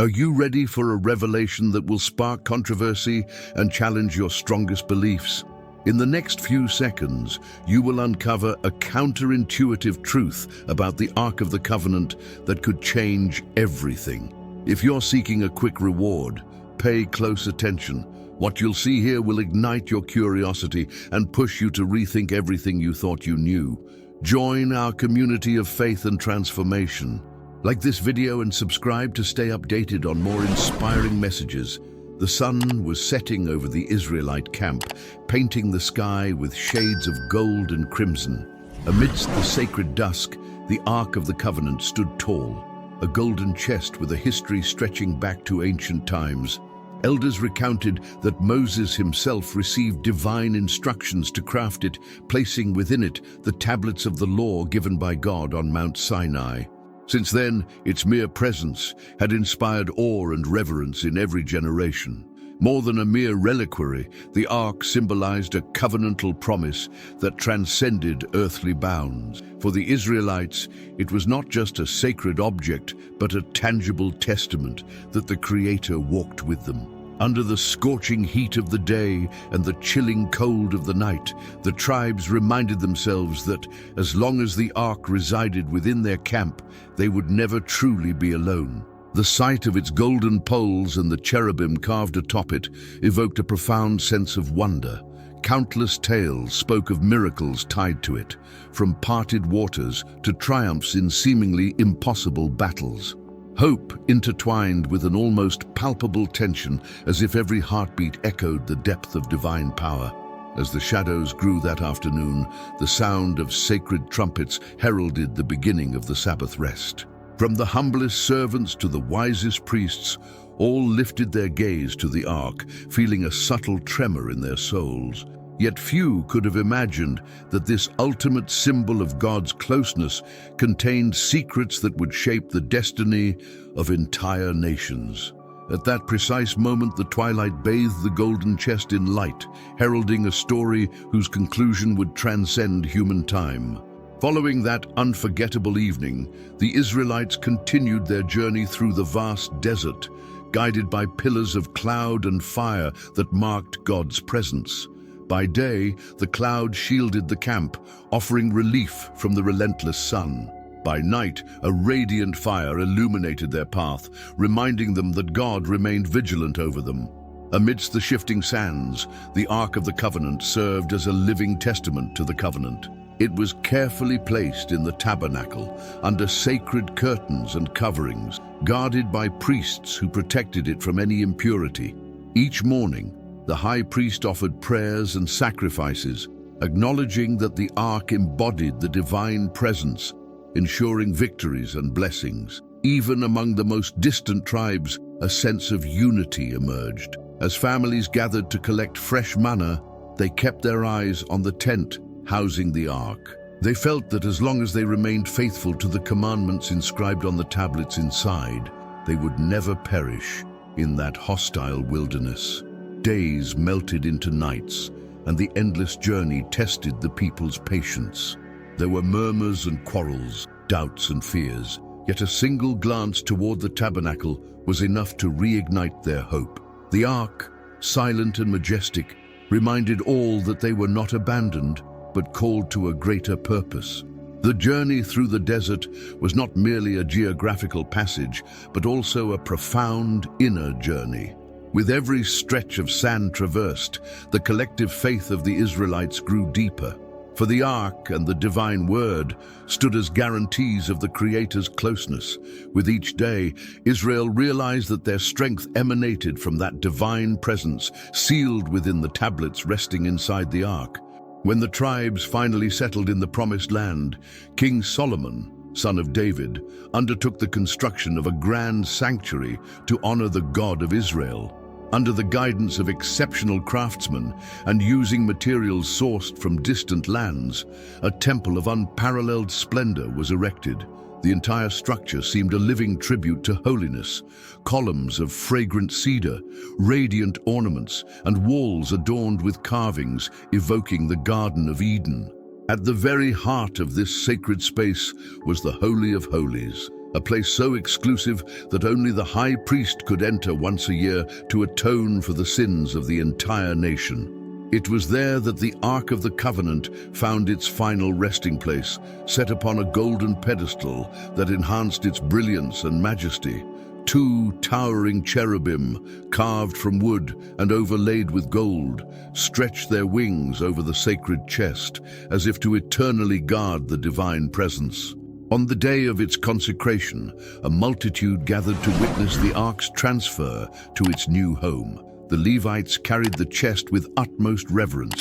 Are you ready for a revelation that will spark controversy and challenge your strongest beliefs? In the next few seconds, you will uncover a counterintuitive truth about the Ark of the Covenant that could change everything. If you're seeking a quick reward, pay close attention. What you'll see here will ignite your curiosity and push you to rethink everything you thought you knew. Join our community of faith and transformation. Like this video and subscribe to stay updated on more inspiring messages. The sun was setting over the Israelite camp, painting the sky with shades of gold and crimson. Amidst the sacred dusk, the Ark of the Covenant stood tall, a golden chest with a history stretching back to ancient times. Elders recounted that Moses himself received divine instructions to craft it, placing within it the tablets of the law given by God on Mount Sinai. Since then, its mere presence had inspired awe and reverence in every generation. More than a mere reliquary, the Ark symbolized a covenantal promise that transcended earthly bounds. For the Israelites, it was not just a sacred object, but a tangible testament that the Creator walked with them. Under the scorching heat of the day and the chilling cold of the night, the tribes reminded themselves that as long as the Ark resided within their camp, they would never truly be alone. The sight of its golden poles and the cherubim carved atop it evoked a profound sense of wonder. Countless tales spoke of miracles tied to it, from parted waters to triumphs in seemingly impossible battles. Hope intertwined with an almost palpable tension, as if every heartbeat echoed the depth of divine power. As the shadows grew that afternoon, the sound of sacred trumpets heralded the beginning of the Sabbath rest. From the humblest servants to the wisest priests, all lifted their gaze to the Ark, feeling a subtle tremor in their souls. Yet few could have imagined that this ultimate symbol of God's closeness contained secrets that would shape the destiny of entire nations. At that precise moment, the twilight bathed the golden chest in light, heralding a story whose conclusion would transcend human time. Following that unforgettable evening, the Israelites continued their journey through the vast desert, guided by pillars of cloud and fire that marked God's presence. By day, the cloud shielded the camp, offering relief from the relentless sun. By night, a radiant fire illuminated their path, reminding them that God remained vigilant over them. Amidst the shifting sands, the Ark of the Covenant served as a living testament to the covenant. It was carefully placed in the tabernacle, under sacred curtains and coverings, guarded by priests who protected it from any impurity. Each morning, the high priest offered prayers and sacrifices, acknowledging that the Ark embodied the divine presence, ensuring victories and blessings. Even among the most distant tribes, a sense of unity emerged. As families gathered to collect fresh manna, they kept their eyes on the tent housing the Ark. They felt that as long as they remained faithful to the commandments inscribed on the tablets inside, they would never perish in that hostile wilderness. Days melted into nights, and the endless journey tested the people's patience. There were murmurs and quarrels, doubts and fears, yet a single glance toward the tabernacle was enough to reignite their hope. The Ark, silent and majestic, reminded all that they were not abandoned, but called to a greater purpose. The journey through the desert was not merely a geographical passage, but also a profound inner journey. With every stretch of sand traversed, the collective faith of the Israelites grew deeper. For the Ark and the divine word stood as guarantees of the Creator's closeness. With each day, Israel realized that their strength emanated from that divine presence sealed within the tablets resting inside the Ark. When the tribes finally settled in the Promised Land, King Solomon, son of David, undertook the construction of a grand sanctuary to honor the God of Israel. Under the guidance of exceptional craftsmen and using materials sourced from distant lands, a temple of unparalleled splendor was erected. The entire structure seemed a living tribute to holiness. Columns of fragrant cedar, radiant ornaments, and walls adorned with carvings evoking the Garden of Eden. At the very heart of this sacred space was the Holy of Holies, a place so exclusive that only the high priest could enter once a year to atone for the sins of the entire nation. It was there that the Ark of the Covenant found its final resting place, set upon a golden pedestal that enhanced its brilliance and majesty. Two towering cherubim, carved from wood and overlaid with gold, stretched their wings over the sacred chest, as if to eternally guard the divine presence. On the day of its consecration, a multitude gathered to witness the Ark's transfer to its new home. The Levites carried the chest with utmost reverence,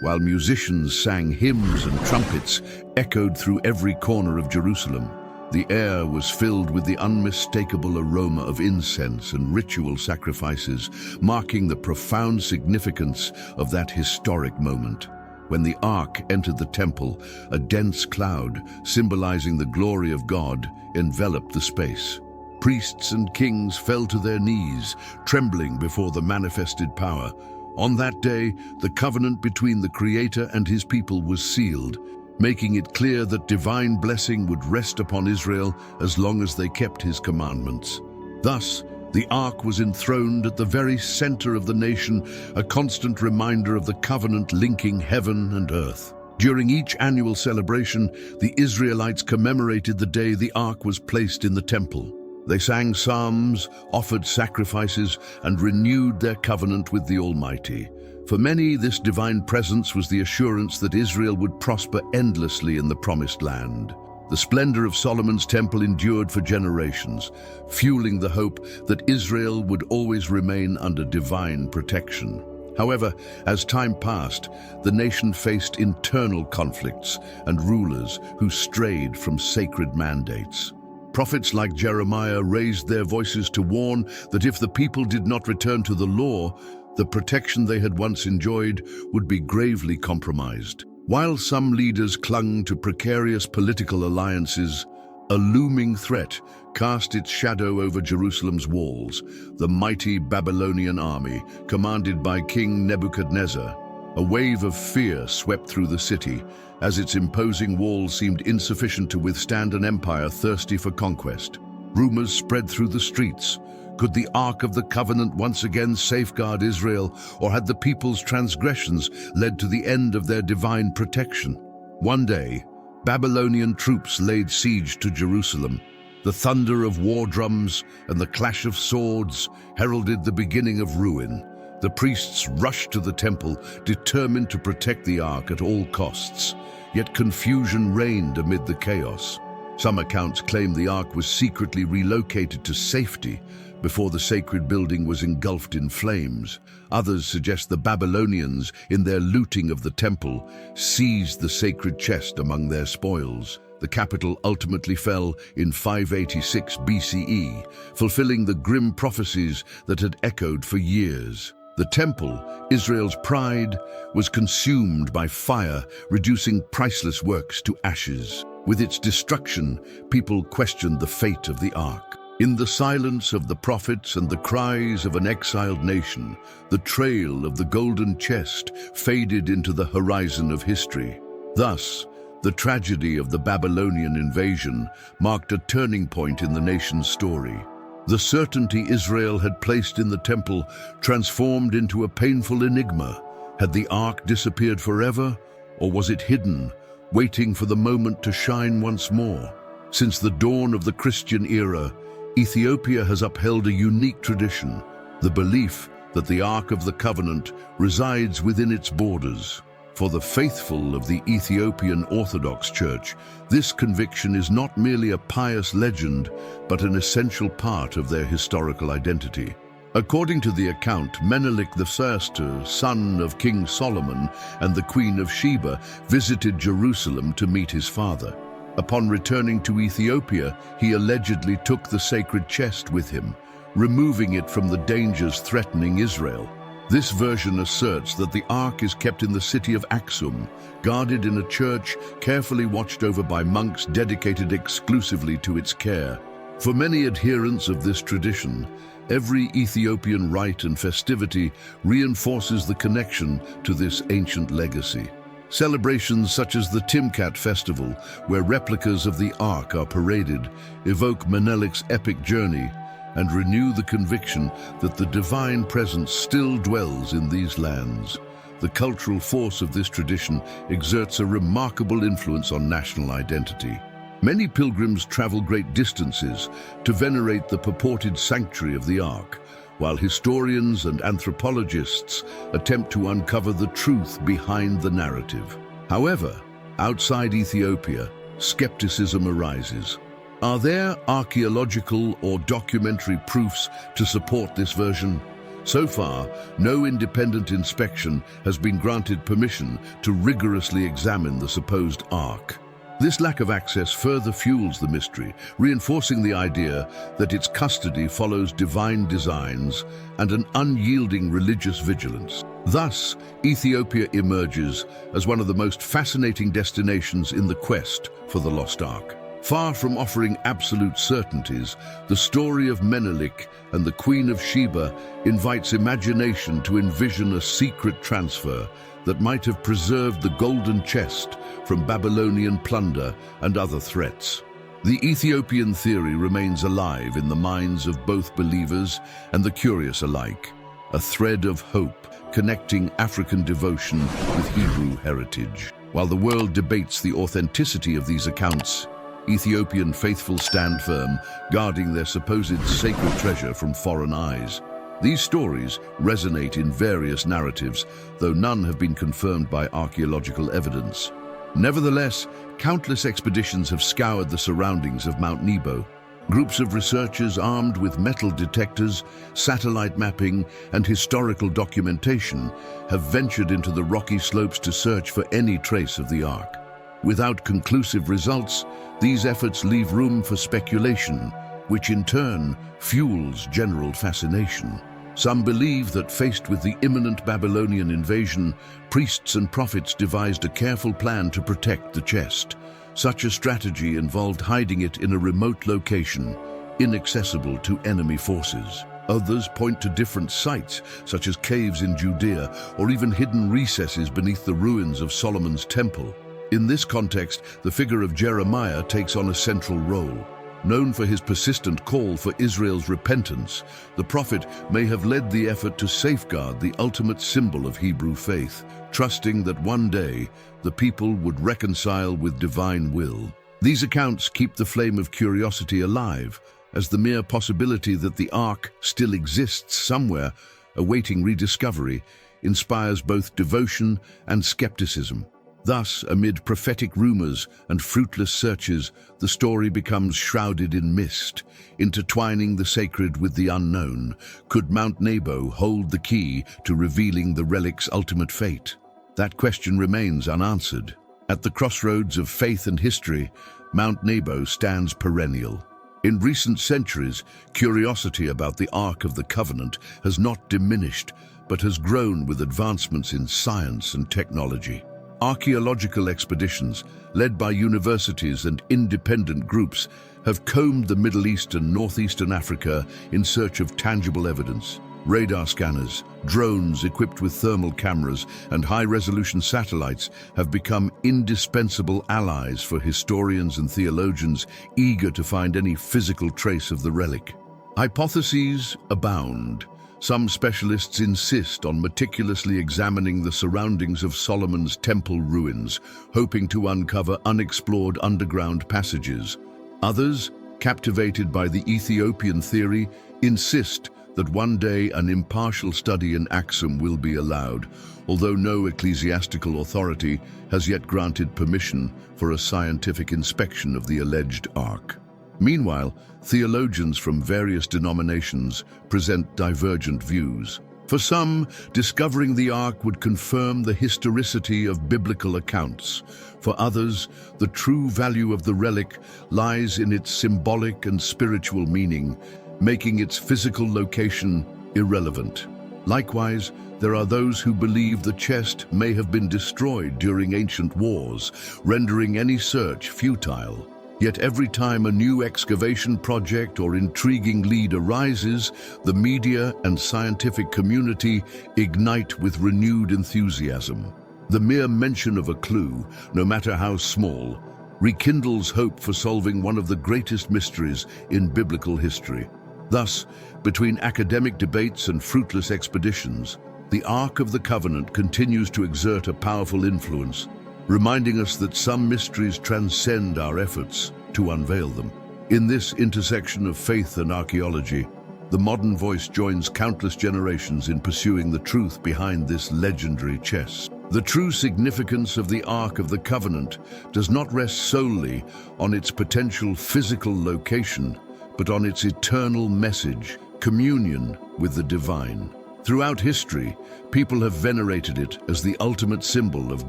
while musicians sang hymns and trumpets echoed through every corner of Jerusalem. The air was filled with the unmistakable aroma of incense and ritual sacrifices, marking the profound significance of that historic moment. When the Ark entered the temple, a dense cloud, symbolizing the glory of God, enveloped the space. Priests and kings fell to their knees, trembling before the manifested power. On that day, the covenant between the Creator and his people was sealed, making it clear that divine blessing would rest upon Israel as long as they kept his commandments. Thus, the Ark was enthroned at the very center of the nation, a constant reminder of the covenant linking heaven and earth. During each annual celebration, the Israelites commemorated the day the Ark was placed in the temple. They sang psalms, offered sacrifices, and renewed their covenant with the Almighty. For many, this divine presence was the assurance that Israel would prosper endlessly in the Promised Land. The splendor of Solomon's temple endured for generations, fueling the hope that Israel would always remain under divine protection. However, as time passed, the nation faced internal conflicts and rulers who strayed from sacred mandates. Prophets like Jeremiah raised their voices to warn that if the people did not return to the law, the protection they had once enjoyed would be gravely compromised. While some leaders clung to precarious political alliances, a looming threat cast its shadow over Jerusalem's walls: the mighty Babylonian army, commanded by King Nebuchadnezzar. A wave of fear swept through the city, as its imposing walls seemed insufficient to withstand an empire thirsty for conquest. Rumors spread through the streets. Could the Ark of the Covenant once again safeguard Israel, or had the people's transgressions led to the end of their divine protection? One day, Babylonian troops laid siege to Jerusalem. The thunder of war drums and the clash of swords heralded the beginning of ruin. The priests rushed to the temple, determined to protect the Ark at all costs. Yet confusion reigned amid the chaos. Some accounts claim the Ark was secretly relocated to safety before the sacred building was engulfed in flames. Others suggest the Babylonians, in their looting of the temple, seized the sacred chest among their spoils. The capital ultimately fell in 586 BCE, fulfilling the grim prophecies that had echoed for years. The temple, Israel's pride, was consumed by fire, reducing priceless works to ashes. With its destruction, people questioned the fate of the Ark. In the silence of the prophets and the cries of an exiled nation, the trail of the golden chest faded into the horizon of history. Thus, the tragedy of the Babylonian invasion marked a turning point in the nation's story. The certainty Israel had placed in the temple transformed into a painful enigma. Had the Ark disappeared forever, or was it hidden, waiting for the moment to shine once more? Since the dawn of the Christian era, Ethiopia has upheld a unique tradition, the belief that the Ark of the Covenant resides within its borders. For the faithful of the Ethiopian Orthodox Church, this conviction is not merely a pious legend, but an essential part of their historical identity. According to the account, Menelik I, son of King Solomon and the Queen of Sheba, visited Jerusalem to meet his father. Upon returning to Ethiopia, he allegedly took the sacred chest with him, removing it from the dangers threatening Israel. This version asserts that the Ark is kept in the city of Aksum, guarded in a church carefully watched over by monks dedicated exclusively to its care. For many adherents of this tradition, every Ethiopian rite and festivity reinforces the connection to this ancient legacy. Celebrations such as the Timkat Festival, where replicas of the Ark are paraded, evoke Menelik's epic journey and renew the conviction that the divine presence still dwells in these lands. The cultural force of this tradition exerts a remarkable influence on national identity. Many pilgrims travel great distances to venerate the purported sanctuary of the Ark, while historians and anthropologists attempt to uncover the truth behind the narrative. However, outside Ethiopia, skepticism arises. Are there archaeological or documentary proofs to support this version? So far, no independent inspection has been granted permission to rigorously examine the supposed Ark. This lack of access further fuels the mystery, reinforcing the idea that its custody follows divine designs and an unyielding religious vigilance. Thus, Ethiopia emerges as one of the most fascinating destinations in the quest for the lost Ark. Far from offering absolute certainties, the story of Menelik and the Queen of Sheba invites imagination to envision a secret transfer that might have preserved the golden chest from Babylonian plunder and other threats. The Ethiopian theory remains alive in the minds of both believers and the curious alike, a thread of hope connecting African devotion with Hebrew heritage. While the world debates the authenticity of these accounts, Ethiopian faithful stand firm, guarding their supposed sacred treasure from foreign eyes. These stories resonate in various narratives, though none have been confirmed by archaeological evidence. Nevertheless, countless expeditions have scoured the surroundings of Mount Nebo. Groups of researchers armed with metal detectors, satellite mapping, and historical documentation have ventured into the rocky slopes to search for any trace of the Ark. Without conclusive results, these efforts leave room for speculation, which in turn fuels general fascination. Some believe that faced with the imminent Babylonian invasion, priests and prophets devised a careful plan to protect the chest. Such a strategy involved hiding it in a remote location, inaccessible to enemy forces. Others point to different sites, such as caves in Judea or even hidden recesses beneath the ruins of Solomon's temple. In this context, the figure of Jeremiah takes on a central role. Known for his persistent call for Israel's repentance, the prophet may have led the effort to safeguard the ultimate symbol of Hebrew faith, trusting that one day the people would reconcile with divine will. These accounts keep the flame of curiosity alive, as the mere possibility that the Ark still exists somewhere, awaiting rediscovery, inspires both devotion and skepticism. Thus, amid prophetic rumors and fruitless searches, the story becomes shrouded in mist, intertwining the sacred with the unknown. Could Mount Nebo hold the key to revealing the relic's ultimate fate? That question remains unanswered. At the crossroads of faith and history, Mount Nebo stands perennial. In recent centuries, curiosity about the Ark of the Covenant has not diminished, but has grown with advancements in science and technology. Archaeological expeditions, led by universities and independent groups, have combed the Middle East and Northeastern Africa in search of tangible evidence. Radar scanners, drones equipped with thermal cameras, and high-resolution satellites have become indispensable allies for historians and theologians eager to find any physical trace of the relic. Hypotheses abound. Some specialists insist on meticulously examining the surroundings of Solomon's temple ruins, hoping to uncover unexplored underground passages. Others, captivated by the Ethiopian theory, insist that one day an impartial study in Aksum will be allowed, although no ecclesiastical authority has yet granted permission for a scientific inspection of the alleged Ark. Meanwhile, theologians from various denominations present divergent views. For some, discovering the Ark would confirm the historicity of biblical accounts. For others, the true value of the relic lies in its symbolic and spiritual meaning, making its physical location irrelevant. Likewise, there are those who believe the chest may have been destroyed during ancient wars, rendering any search futile. Yet every time a new excavation project or intriguing lead arises, the media and scientific community ignite with renewed enthusiasm. The mere mention of a clue, no matter how small, rekindles hope for solving one of the greatest mysteries in biblical history. Thus, between academic debates and fruitless expeditions, the Ark of the Covenant continues to exert a powerful influence, reminding us that some mysteries transcend our efforts to unveil them. In this intersection of faith and archaeology, the modern voice joins countless generations in pursuing the truth behind this legendary chest. The true significance of the Ark of the Covenant does not rest solely on its potential physical location, but on its eternal message, communion with the divine. Throughout history, people have venerated it as the ultimate symbol of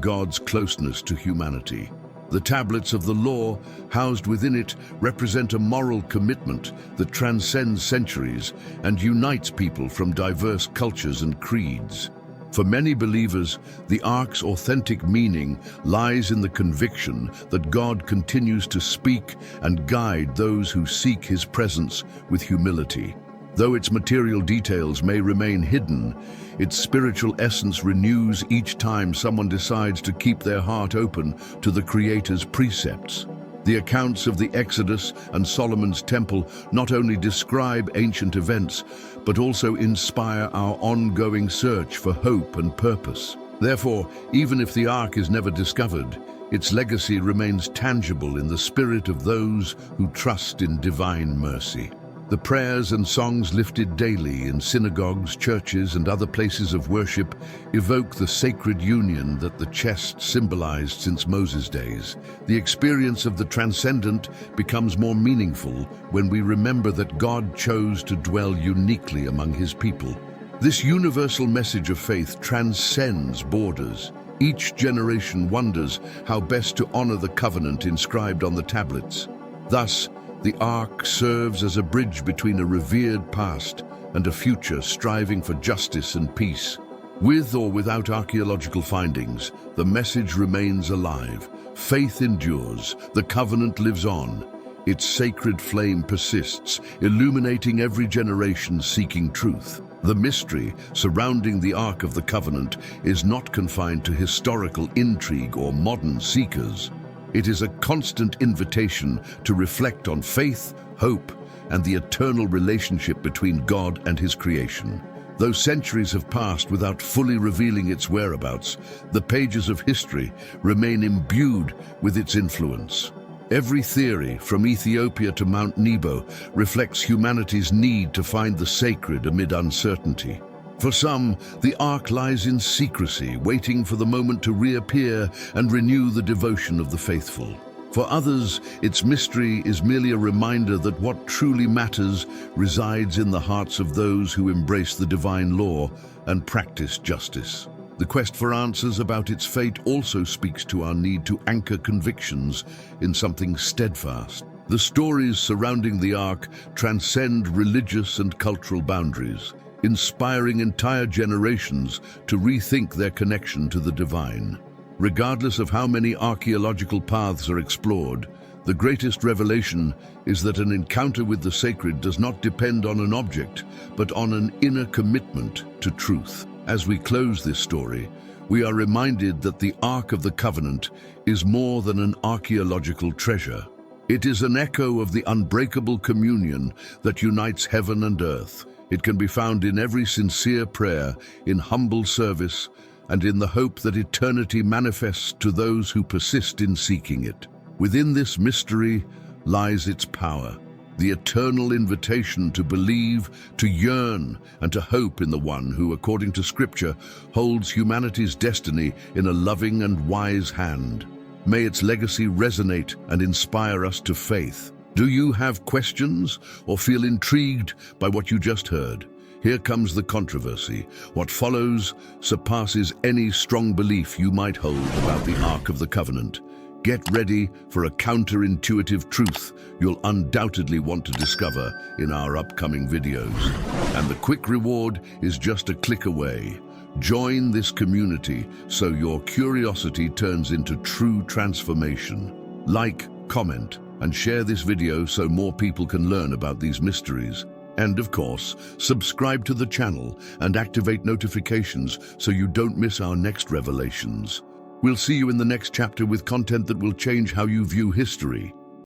God's closeness to humanity. The tablets of the law housed within it represent a moral commitment that transcends centuries and unites people from diverse cultures and creeds. For many believers, the Ark's authentic meaning lies in the conviction that God continues to speak and guide those who seek His presence with humility. Though its material details may remain hidden, its spiritual essence renews each time someone decides to keep their heart open to the Creator's precepts. The accounts of the Exodus and Solomon's Temple not only describe ancient events, but also inspire our ongoing search for hope and purpose. Therefore, even if the Ark is never discovered, its legacy remains tangible in the spirit of those who trust in divine mercy. The prayers and songs lifted daily in synagogues, churches, and other places of worship evoke the sacred union that the chest symbolized since Moses' days. The experience of the transcendent becomes more meaningful when we remember that God chose to dwell uniquely among His people. This universal message of faith transcends borders. Each generation wonders how best to honor the covenant inscribed on the tablets. Thus, the Ark serves as a bridge between a revered past and a future striving for justice and peace. With or without archaeological findings, the message remains alive. Faith endures, the covenant lives on. Its sacred flame persists, illuminating every generation seeking truth. The mystery surrounding the Ark of the Covenant is not confined to historical intrigue or modern seekers. It is a constant invitation to reflect on faith, hope, and the eternal relationship between God and His creation. Though centuries have passed without fully revealing its whereabouts, the pages of history remain imbued with its influence. Every theory, from Ethiopia to Mount Nebo, reflects humanity's need to find the sacred amid uncertainty. For some, the Ark lies in secrecy, waiting for the moment to reappear and renew the devotion of the faithful. For others, its mystery is merely a reminder that what truly matters resides in the hearts of those who embrace the divine law and practice justice. The quest for answers about its fate also speaks to our need to anchor convictions in something steadfast. The stories surrounding the Ark transcend religious and cultural boundaries, inspiring entire generations to rethink their connection to the divine. Regardless of how many archaeological paths are explored, the greatest revelation is that an encounter with the sacred does not depend on an object, but on an inner commitment to truth. As we close this story, we are reminded that the Ark of the Covenant is more than an archaeological treasure. It is an echo of the unbreakable communion that unites heaven and earth. It can be found in every sincere prayer, in humble service, and in the hope that eternity manifests to those who persist in seeking it. Within this mystery lies its power, the eternal invitation to believe, to yearn, and to hope in the one who, according to Scripture, holds humanity's destiny in a loving and wise hand. May its legacy resonate and inspire us to faith. Do you have questions or feel intrigued by what you just heard? Here comes the controversy. What follows surpasses any strong belief you might hold about the Ark of the Covenant. Get ready for a counterintuitive truth you'll undoubtedly want to discover in our upcoming videos. And the quick reward is just a click away. Join this community so your curiosity turns into true transformation. Like, comment, and share this video so more people can learn about these mysteries. And of course, subscribe to the channel and activate notifications so you don't miss our next revelations. We'll see you in the next chapter with content that will change how you view history.